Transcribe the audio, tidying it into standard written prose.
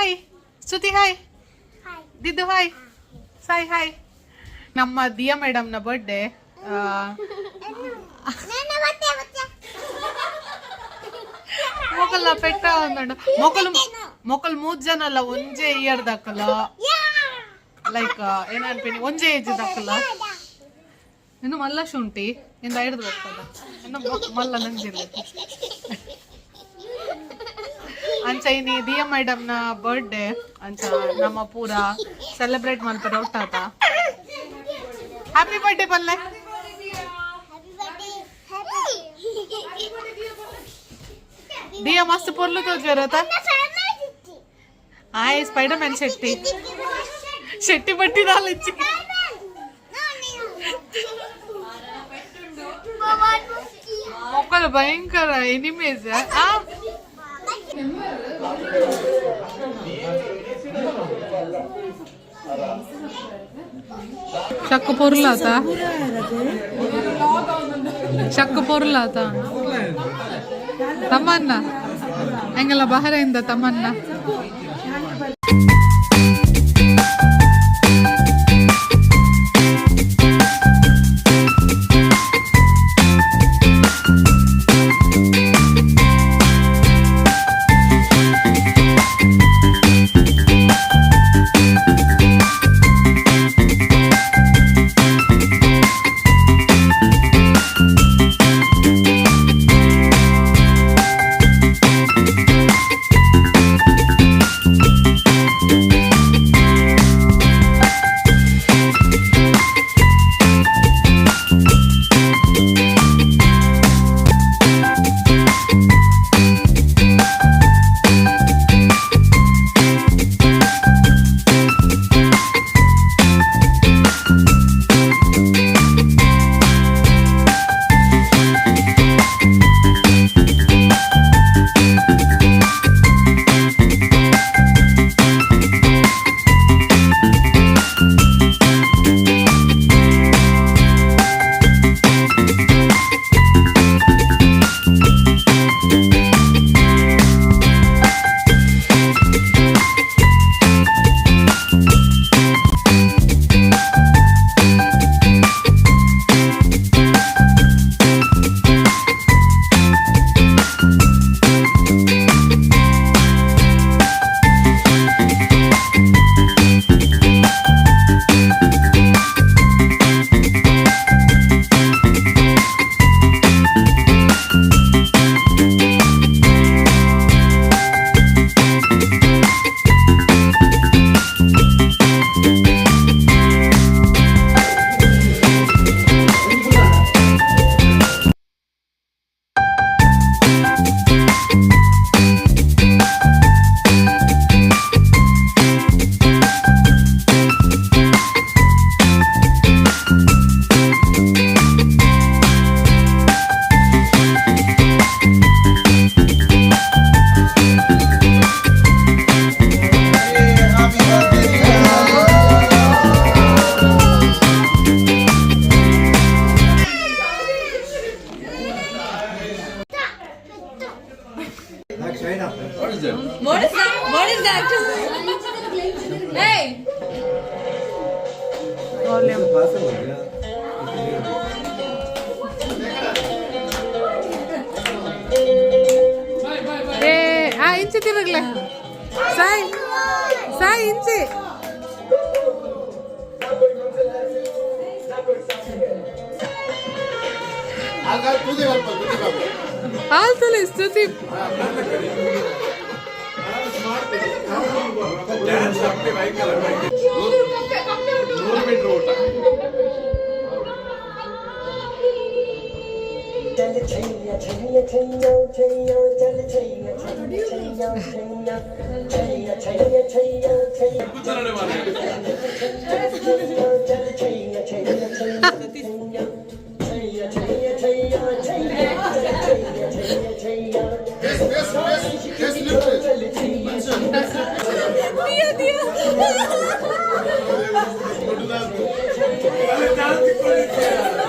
Hi ಶ್ರುತಿ hi, ದಿದ್ದು hi, ಸಾಯ್ hi. ನಮ್ಮ Diya ಮೇಡಮ್ನ birthday. ಮೊಕಲ್ನ ಪೆಟ್ಟ ಒಂದಂಡು ಮೊಕಲ್ 3 ಜನ ಅಲ್ಲ ಒಂಜೇ ಇಯರ್ ದಾಕಲ್ಲ, ಲೈಕ್ ಏನನ್ಪೇನಿ ಒಂಜೇ ಏಜ್ ದಾಕಲ್ಲ. ಇನ್ನು ಮಲ್ಲ ಶುಂಠಿ ಇಂದ ಹಿಡಿದು ಹೋಗ್ತದ ಇನ್ನು ಮಲ್ಲ ನಂಜಿಲ್ಲ ಅಂಚ ಇನಿ ದಿಯಾ ಮೇಡಮ್ನ ಬರ್ಡೇ ಅಂಚ ನಮ್ಮ ಪೂರ ಸೆಲೆಬ್ರೇಟ್ ಮಾಡ್ತಾರೆ ಒಟ್ಟಾತ. ಹ್ಯಾಪಿ ಬರ್ಡೇ ಬಲ್ಲೆ. ದಿಯಾ ಮಸ್ತ್ ಪೊರ್ಲು ತೋಜರತ. ಆಯ್ ಸ್ಪೈಡರ್ ಮ್ಯಾನ್ ಶೆಟ್ಟಿ ಬಟ್ಟಿ ನಾಲಿಚ್ಚಿ ಮೊಕ್ಕಲು ಭಯಂಕರ ಎನಿಮೇಸ್. ಶಕ್ಕು ಪೊರ್ಲಾತ ತಮ್ಮನ್ನ ಹೆಂಗೆಲ್ಲ ಬಹರೆಯಿಂದ ತಮ್ಮನ್ನ. What is that? Hey! Volume. ಇಂಚಿ ತಿರುಗ್ಲೆ ಸಾಯ್ ಸಾಯ್ ಇಂಚಿ ಹಾಲ್ ತುಲಿ ಸ್ತುತಿ चल छैया छैया छैया छैया चल छैया छैया छैया छैया छैया छैया छैया चल छैया छैया छैया